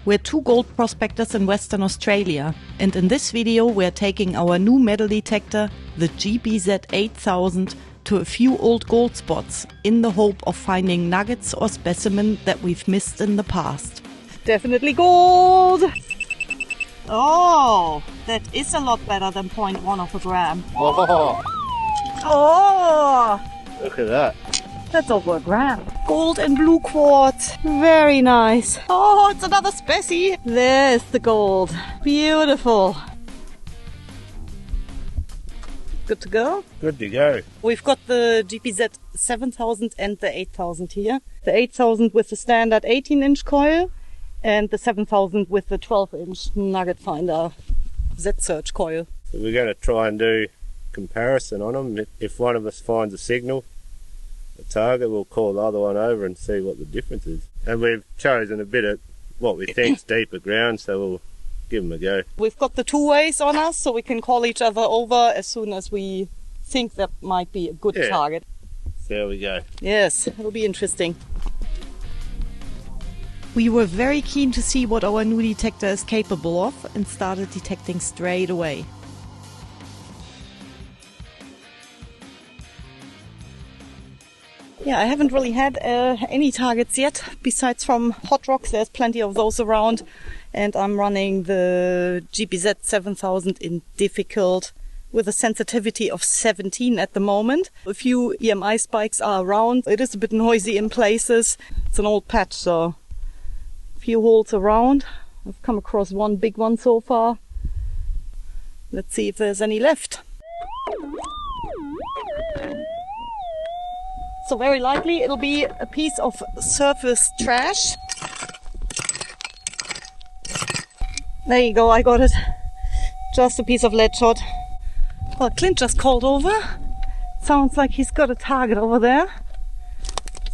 We're two gold prospectors in Western Australia, and in this video we're taking our new metal detector, the GPZ 8000, to a few old gold spots in the hope of finding nuggets or specimens that we've missed in the past. Definitely gold! Oh, that is a lot better than 0.1 of a gram. Oh, Oh! look at that. That's over a gram. Gold and blue quartz. Very nice. Oh, it's another specie. There's the gold. Beautiful. Good to go? Good to go. We've got the GPZ 7000 and the 8000 here. The 8000 with the standard 18-inch coil and the 7000 with the 12-inch nugget finder Z-Search coil. So we're going to try and do comparison on them. If one of us finds a signal, a target, we'll call the other one over and see what the difference is. And we've chosen a bit of what we think's deeper ground, so we'll give them a go. We've got the two ways on us, so we can call each other over as soon as we think that might be a good target. There we go. Yes, it'll be interesting. We were very keen to see what our new detector is capable of and started detecting straight away. Yeah, I haven't really had any targets yet, besides from hot rocks. There's plenty of those around, and I'm running the GPZ 7000 in difficult with a sensitivity of 17 at the moment. A few EMI spikes are around. It is a bit noisy in places. It's an old patch, so a few holes around. I've come across one big one so far. Let's see if there's any left. So very likely it'll be a piece of surface trash. There you go, I got it. Just a piece of lead shot. Well, Clint just called over. Sounds like he's got a target over there.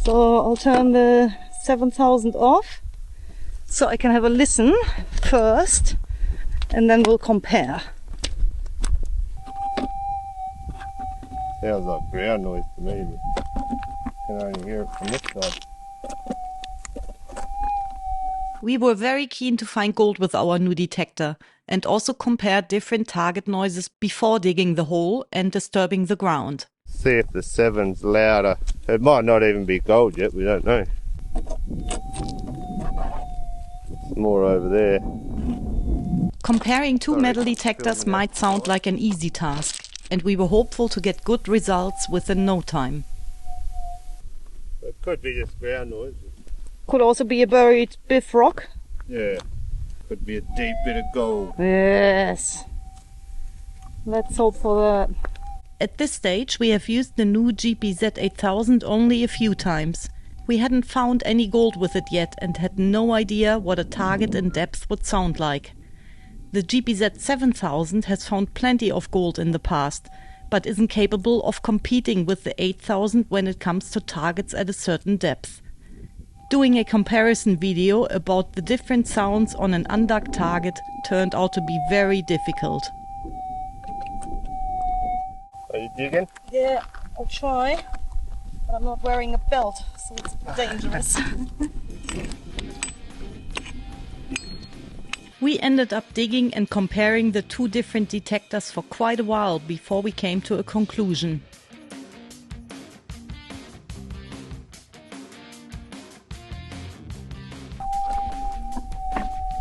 So I'll turn the 7000 off so I can have a listen first and then we'll compare. Sounds like ground noise to me, but I can only hear it from this side. We were very keen to find gold with our new detector and also compare different target noises before digging the hole and disturbing the ground. See if the 7's louder. It might not even be gold yet, we don't know. It's more over there. Comparing two metal detectors might sound like an easy task, and we were hopeful to get good results within no time. It could be just ground noise. Could also be a buried biff rock. Yeah, could be a deep bit of gold. Yes. Let's hope for that. At this stage we have used the new GPZ 8000 only a few times. We hadn't found any gold with it yet and had no idea what a target in depth would sound like. The GPZ 7000 has found plenty of gold in the past, but isn't capable of competing with the 8000 when it comes to targets at a certain depth. Doing a comparison video about the different sounds on an undug target turned out to be very difficult. Are you digging? Yeah, I'll try, but I'm not wearing a belt, so it's dangerous. We ended up digging and comparing the two different detectors for quite a while before we came to a conclusion.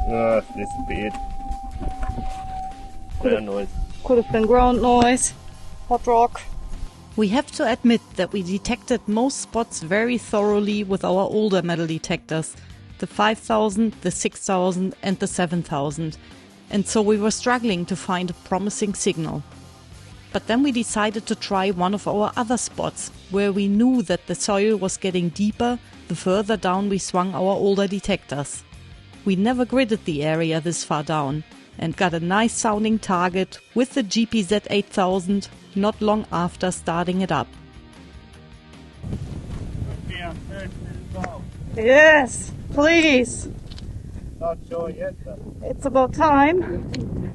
Oh, it's disappeared. Ground noise. Could have been ground noise, hot rock. We have to admit that we detected most spots very thoroughly with our older metal detectors, the 5000, the 6000 and the 7000, and so we were struggling to find a promising signal. But then we decided to try one of our other spots, where we knew that the soil was getting deeper the further down we swung our older detectors. We never gridded the area this far down and got a nice sounding target with the GPZ 8000 not long after starting it up. Yes, please. Not sure yet, but It's about time.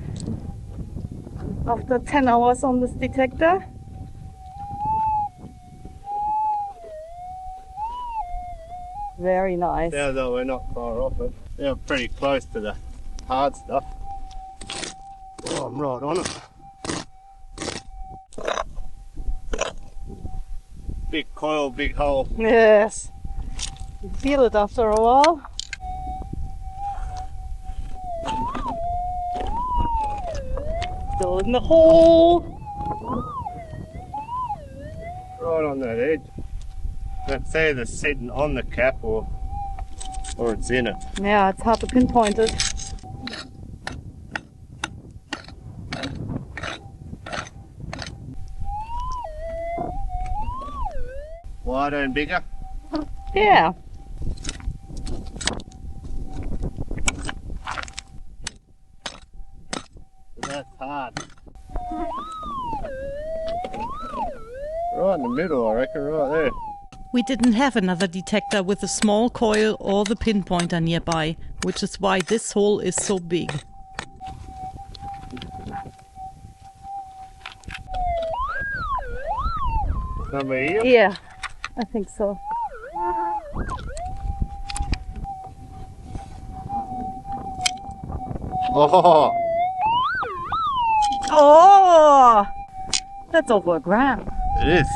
After 10 hours on this detector. Very nice. sounds like we're not far off it. They're pretty close to the hard stuff. Oh, I'm right on it. Big coil, big hole. Yes. You feel it after a while. Still in the hole. Right on that edge. That's either sitting on the cap or it's in it. Yeah, it's hard to pinpoint it. Wider and bigger? Yeah. That's hard. Right in the middle, I reckon, right there. We didn't have another detector with a small coil or the pinpointer nearby, which is why this hole is so big. Number here? Yeah, I think so. Oh! Oh! That's over a gram. It is.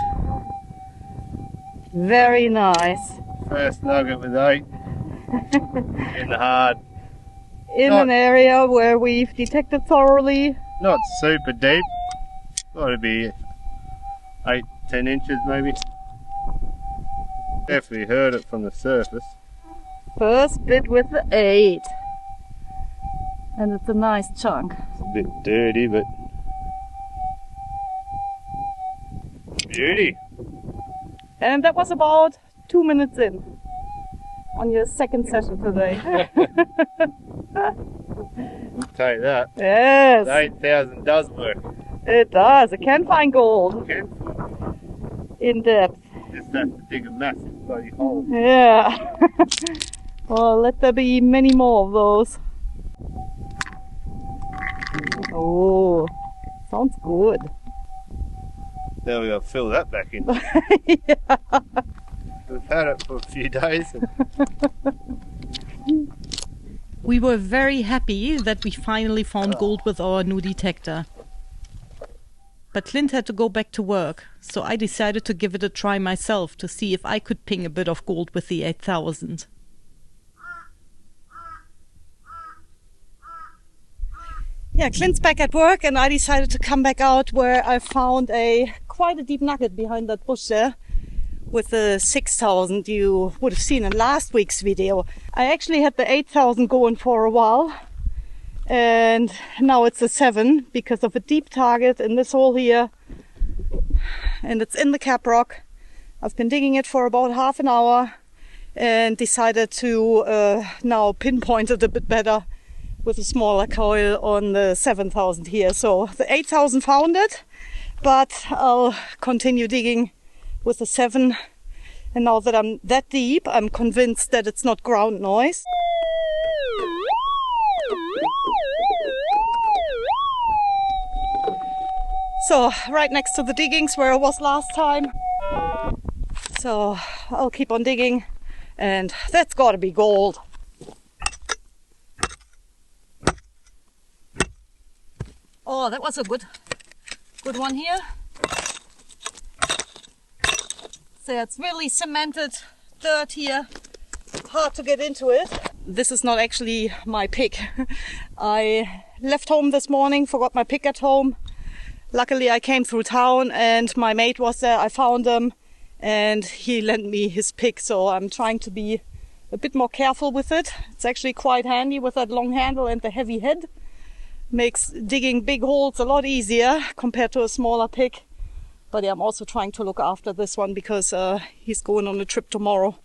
Very nice. First nugget with 8 in the hard. In an area where we've detected thoroughly. Not super deep. Thought it'd be 8-10 inches maybe. Definitely heard it from the surface. First bit with the 8. And it's a nice chunk. It's a bit dirty, but beauty. And that was about 2 minutes in on your second session today. Take that. Yes. 8,000 does work. It does. It can find gold. Okay. In depth. Just have to dig a massive bloody hole. Yeah. Well, let there be many more of those. Oh, sounds good. Now we gotta fill that back in. Yeah. We've had it for a few days. We were very happy that we finally found gold with our new detector. But Clint had to go back to work, so I decided to give it a try myself to see if I could ping a bit of gold with the 8000. Yeah, Clint's back at work and I decided to come back out where I found quite a deep nugget behind that bush there with the 6000 you would have seen in last week's video. I actually had the 8000 going for a while and now it's a 7 because of a deep target in this hole here, and it's in the cap rock. I've been digging it for about half an hour and decided to now pinpoint it a bit better with a smaller coil on the 7000 here. So the 8000 found it, but I'll continue digging with the 7. And now that I'm that deep, I'm convinced that it's not ground noise. So right next to the diggings where I was last time. So I'll keep on digging, and that's gotta be gold. Oh, that was a good one here. So it's really cemented dirt here. Hard to get into it. This is not actually my pick. I left home this morning, forgot my pick at home. Luckily I came through town and my mate was there. I found him and he lent me his pick. So I'm trying to be a bit more careful with it. It's actually quite handy with that long handle and the heavy head. Makes digging big holes a lot easier compared to a smaller pick. But yeah, I'm also trying to look after this one because he's going on a trip tomorrow.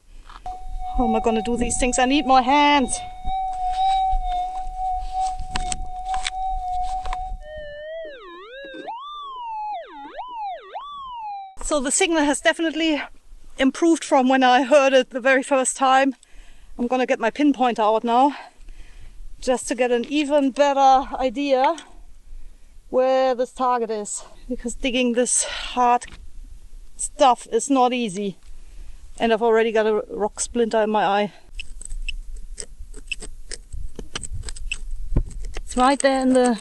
How am I going to do these things? I need more hands. So the signal has definitely improved from when I heard it the very first time. I'm going to get my pinpointer out now, just to get an even better idea where this target is, because digging this hard stuff is not easy, and I've already got a rock splinter in my eye. right there in the...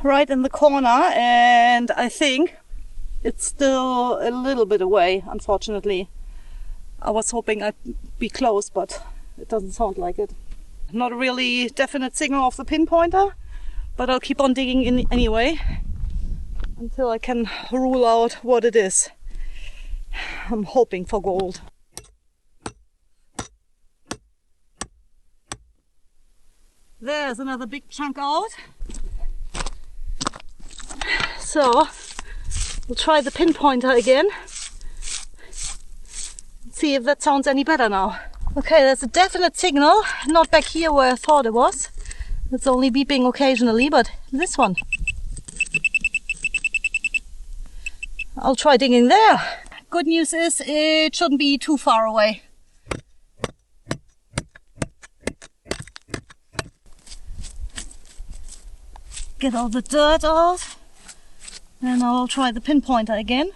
right in the corner, and I think it's still a little bit away, unfortunately. I was hoping I'd be close, but it doesn't sound like it. Not a really definite signal of the pinpointer, but I'll keep on digging in anyway until I can rule out what it is. I'm hoping for gold. There's another big chunk out. So we'll try the pinpointer again. See if that sounds any better now. Okay, there's a definite signal, not back here where I thought it was. It's only beeping occasionally, but this one. I'll try digging there. Good news is it shouldn't be too far away. Get all the dirt out. And I'll try the pinpointer again.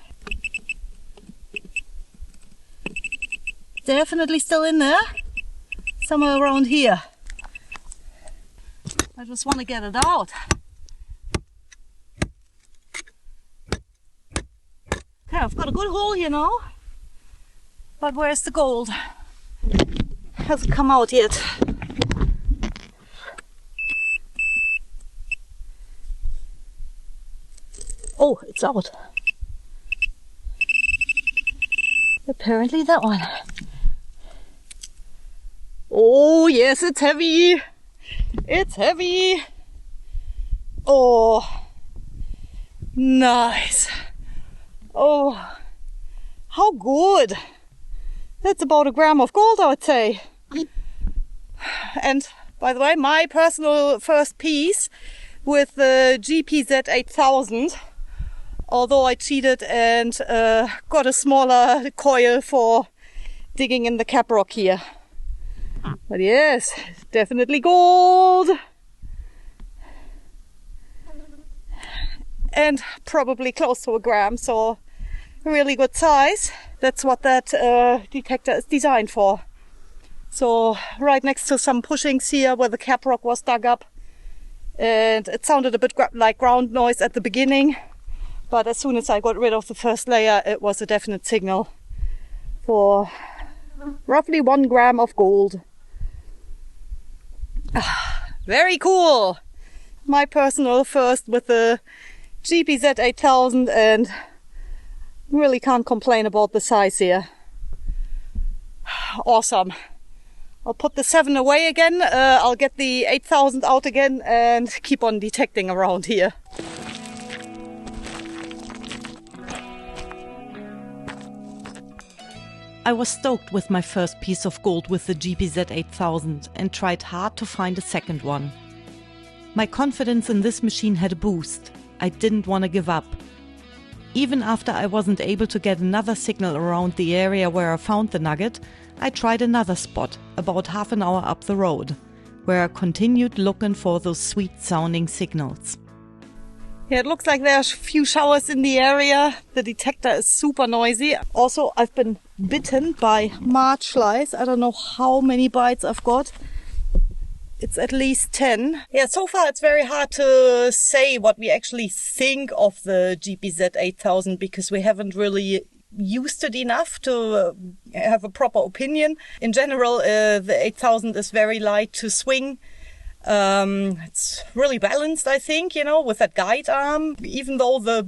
Definitely still in there. Somewhere around here. I just want to get it out. Okay, I've got a good hole here now. But where's the gold? Hasn't come out yet. Oh, it's out. Apparently that one. Oh yes, it's heavy. It's heavy. Oh, nice. Oh, how good. That's about a gram of gold, I would say. And by the way, my personal first piece with the GPZ 8000. Although I cheated and got a smaller coil for digging in the cap rock here. But yes, definitely gold. And probably close to a gram, so really good size. That's what that detector is designed for. So right next to some pushings here where the cap rock was dug up. And it sounded a bit like ground noise at the beginning. But as soon as I got rid of the first layer, it was a definite signal for roughly 1 gram of gold. Very cool! My personal first with the GPZ 8000, and really can't complain about the size here. Awesome. I'll put the 7 away again. I'll get the 8000 out again and keep on detecting around here. I was stoked with my first piece of gold with the GPZ 8000 and tried hard to find a second one. My confidence in this machine had a boost. I didn't want to give up. Even after I wasn't able to get another signal around the area where I found the nugget, I tried another spot about half an hour up the road, where I continued looking for those sweet sounding signals. Yeah, it looks like there's a few showers in the area. The detector is super noisy. Also, I've been bitten by March flies. I don't know how many bites I've got. It's at least 10. Yeah, so far it's very hard to say what we actually think of the GPZ 8000 because we haven't really used it enough to have a proper opinion. In general, the 8000 is very light to swing. It's really balanced, I think, you know, with that guide arm. Even though the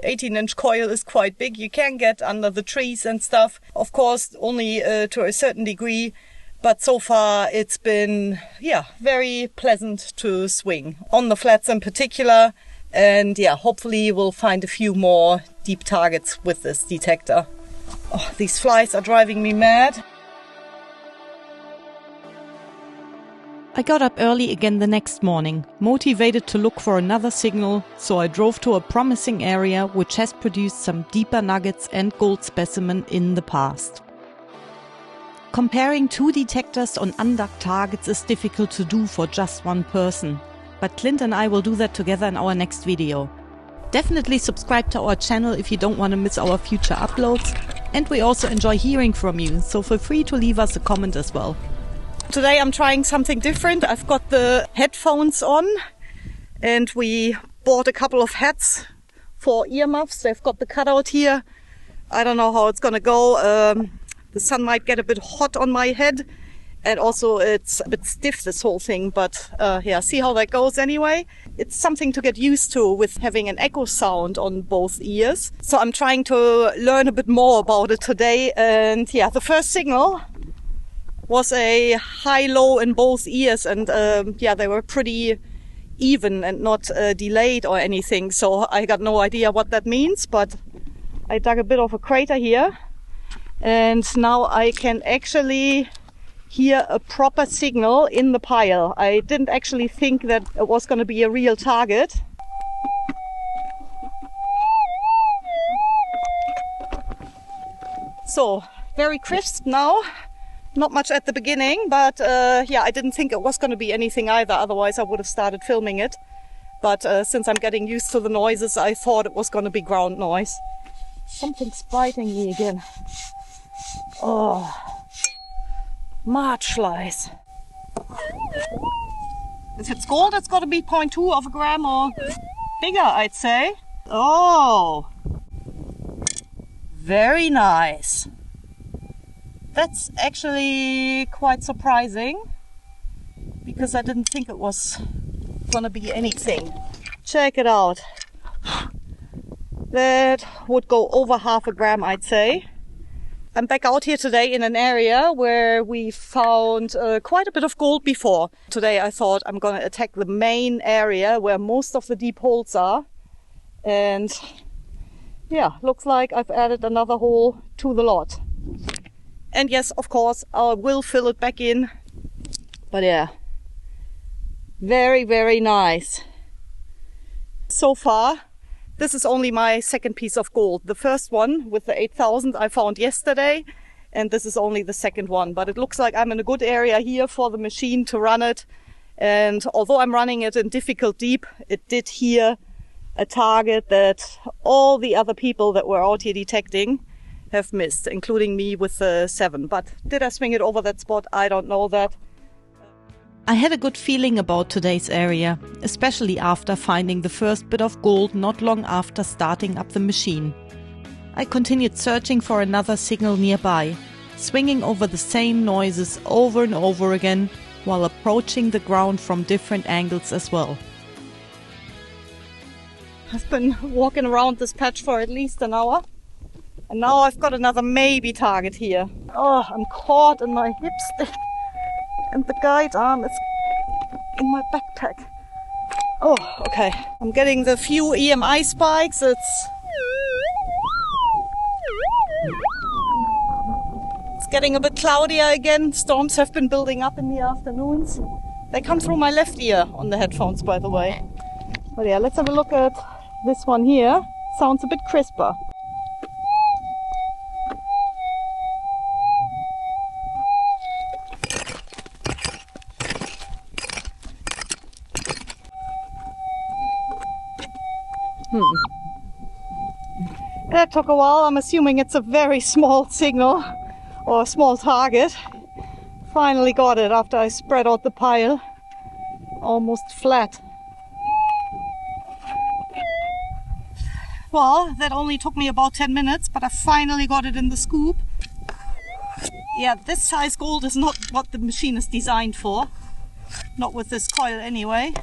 18-inch coil is quite big, you can get under the trees and stuff. Of course, only to a certain degree. But so far it's been, yeah, very pleasant to swing. On the flats in particular. And yeah, hopefully we'll find a few more deep targets with this detector. Oh, these flies are driving me mad. I got up early again the next morning, motivated to look for another signal, so I drove to a promising area which has produced some deeper nuggets and gold specimen in the past. Comparing two detectors on undug targets is difficult to do for just one person, but Clint and I will do that together in our next video. Definitely subscribe to our channel if you don't want to miss our future uploads, And we also enjoy hearing from you, so feel free to leave us a comment as well. Today I'm trying something different. I've got the headphones on and we bought a couple of hats for earmuffs. They've got the cutout here. I don't know how it's gonna go. The sun might get a bit hot on my head. And also it's a bit stiff, this whole thing, but yeah, see how that goes anyway. It's something to get used to with having an echo sound on both ears. So I'm trying to learn a bit more about it today. And yeah, the first signal was a high-low in both ears, and yeah, they were pretty even and not delayed or anything. So I got no idea what that means, but I dug a bit of a crater here. And now I can actually hear a proper signal in the pile. I didn't actually think that it was going to be a real target. So, very crisp now. Not much at the beginning, but yeah, I didn't think it was going to be anything either. Otherwise, I would have started filming it. But since I'm getting used to the noises, I thought it was going to be ground noise. Something's biting me again. Oh. March lice. If it's gold, it's got to be 0.2 of a gram or bigger, I'd say. Oh, very nice. That's actually quite surprising because I didn't think it was gonna be anything. Check it out. That would go over half a gram, I'd say. I'm back out here today in an area where we found quite a bit of gold before. Today I thought I'm going to attack the main area where most of the deep holes are. And yeah, looks like I've added another hole to the lot. And yes, of course, I will fill it back in. But yeah, very, very nice. So far, this is only my second piece of gold. The first one with the 8,000 I found yesterday, and this is only the second one. But it looks like I'm in a good area here for the machine to run it. And although I'm running it in difficult deep, it did hear a target that all the other people that were out here detecting have missed, including me with the 7. But did I swing it over that spot? I don't know that. I had a good feeling about today's area, especially after finding the first bit of gold not long after starting up the machine. I continued searching for another signal nearby, swinging over the same noises over and over again while approaching the ground from different angles as well. I've been walking around this patch for at least an hour, and now I've got another maybe target here. Oh, I'm caught in my hip stick. And the guide arm is in my backpack. Oh, okay. I'm getting the few EMI spikes. It's getting a bit cloudier again. Storms have been building up in the afternoons. They come through my left ear on the headphones, by the way. But yeah, let's have a look at this one here. Sounds a bit crisper. That took a while. I'm assuming it's a very small signal or a small target. Finally got it after I spread out the pile almost flat. Well, that only took me about 10 minutes, but I finally got it in the scoop. Yeah, this size gold is not what the machine is designed for. Not with this coil anyway.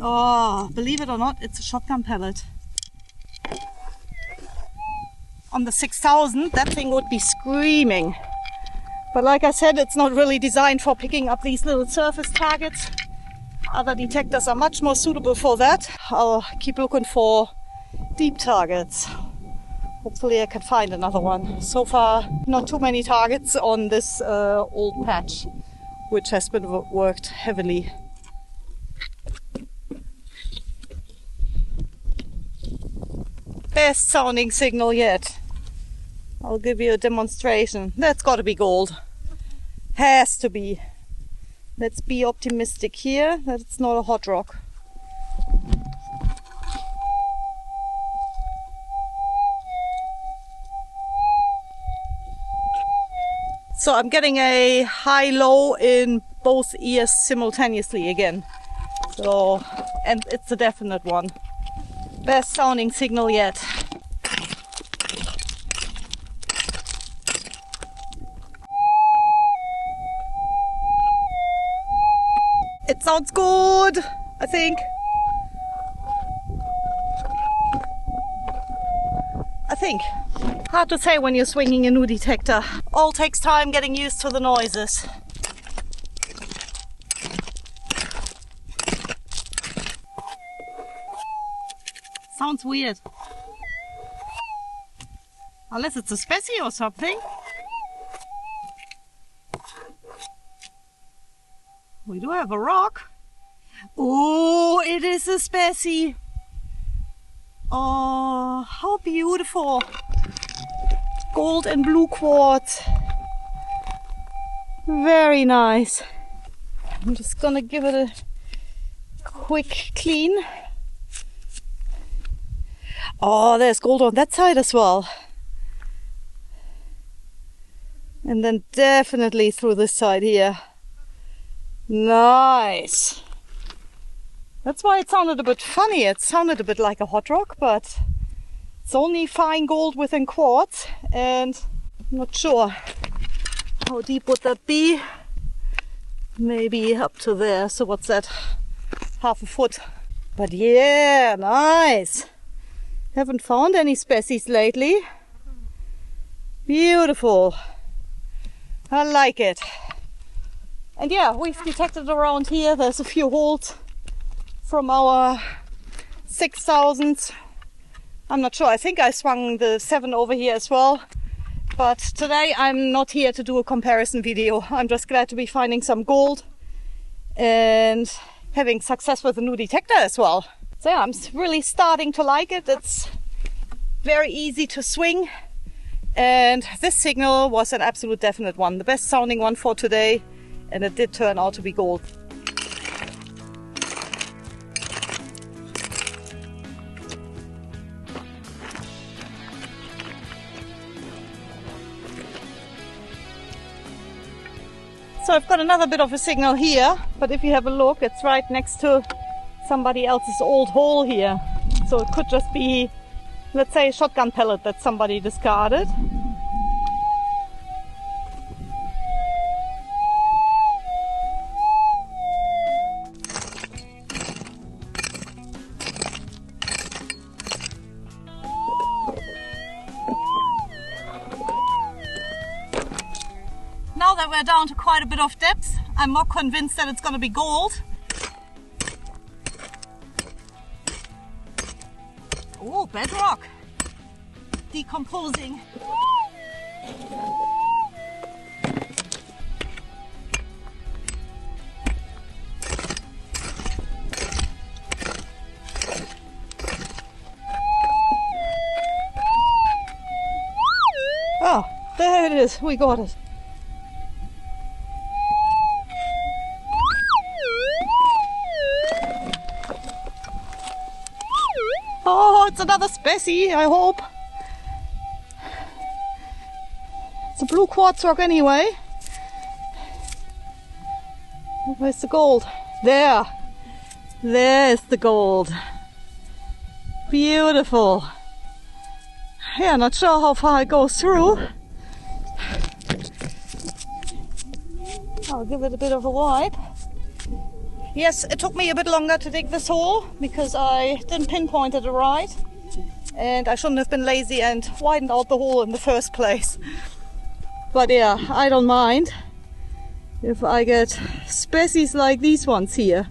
Oh, believe it or not, it's a shotgun pellet. On the 6,000, that thing would be screaming. But like I said, it's not really designed for picking up these little surface targets. Other detectors are much more suitable for that. I'll keep looking for deep targets. Hopefully I can find another one. So far, not too many targets on this old patch, which has been worked heavily. Best sounding signal yet. I'll give you a demonstration. That's got to be gold. Has to be. Let's be optimistic here that it's not a hot rock. So I'm getting a high-low in both ears simultaneously again. So, and it's a definite one. Best sounding signal yet. It sounds good, I think. Hard to say when you're swinging a new detector. All takes time getting used to the noises. Sounds weird. Unless it's a specie or something. We do have a rock. Oh, it is a specie. Oh, how beautiful. Gold and blue quartz. Very nice. I'm just gonna give it a quick clean. Oh, there's gold on that side as well. And then definitely through this side here. Nice. That's why it sounded a bit funny. It sounded a bit like a hot rock, but it's only fine gold within quartz, and I'm not sure how deep would that be. Maybe up to there. So what's that? Half a foot. But yeah, nice. Haven't found any species lately. Beautiful. I like it. And yeah, we've detected around here. There's a few holes from our 6,000s. I'm not sure. I think I swung the 7 over here as well. But today I'm not here to do a comparison video. I'm just glad to be finding some gold and having success with a new detector as well. So yeah, I'm really starting to like it. It's very easy to swing. And this signal was an absolute definite one. The best sounding one for today. And it did turn out to be gold. So I've got another bit of a signal here, but if you have a look, it's right next to somebody else's old hole here. So it could just be, let's say, a shotgun pellet that somebody discarded. Now that we're down to quite a bit of depth, I'm more convinced that it's going to be gold. Oh, bedrock! Decomposing. Oh, there it is. We got it. Oh, it's another specie, I hope. It's a blue quartz rock anyway. Where's the gold? There. There's the gold. Beautiful. Yeah, not sure how far it goes through. I'll give it a bit of a wipe. Yes, it took me a bit longer to dig this hole because I didn't pinpoint it right. And I shouldn't have been lazy and widened out the hole in the first place. But yeah, I don't mind if I get species like these ones here.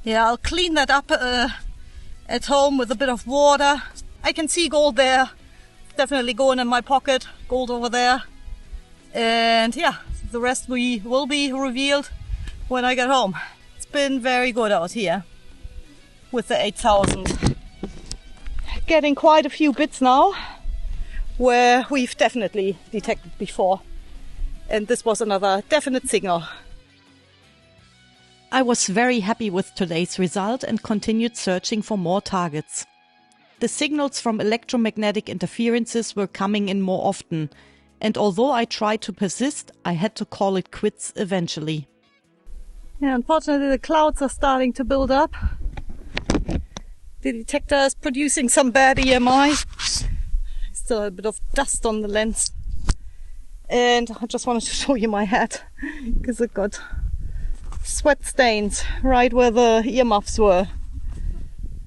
Yeah, I'll clean that up at home with a bit of water. I can see gold there. Definitely going in my pocket. Gold over there. And yeah, the rest will be revealed when I get home. It's been very good out here with the 8000. Getting quite a few bits now where we've definitely detected before. And this was another definite signal. I was very happy with today's result and continued searching for more targets. The signals from electromagnetic interferences were coming in more often, and although I tried to persist, I had to call it quits eventually. Yeah, unfortunately the clouds are starting to build up. The detector is producing some bad EMI. Still a bit of dust on the lens. And I just wanted to show you my hat, because it got sweat stains right where the earmuffs were.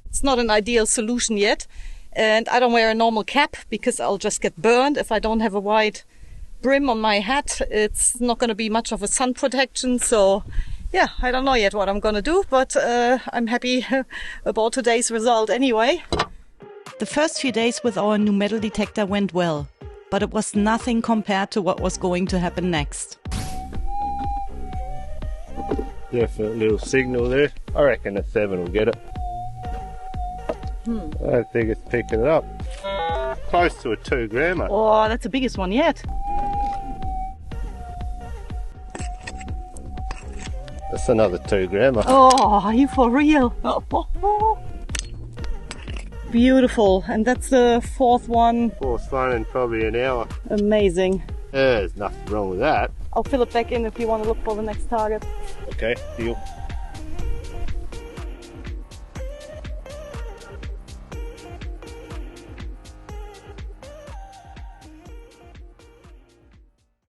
It's not an ideal solution yet, and I don't wear a normal cap because I'll just get burned if I don't have a wide brim on my hat. It's not going to be much of a sun protection, so yeah, I don't know yet what I'm going to do, but I'm happy about today's result anyway. The first few days with our new metal detector went well, but it was nothing compared to what was going to happen next. Definite little signal there. I reckon a 7 will get it. I think it's picking it up. Close to a 2 grammer. Oh, that's the biggest one yet. That's another 2 grammer. Oh, are you for real? Beautiful. And that's the fourth one. Fourth one in probably an hour. Amazing. There's nothing wrong with that. I'll fill it back in if you want to look for the next target. Okay, deal.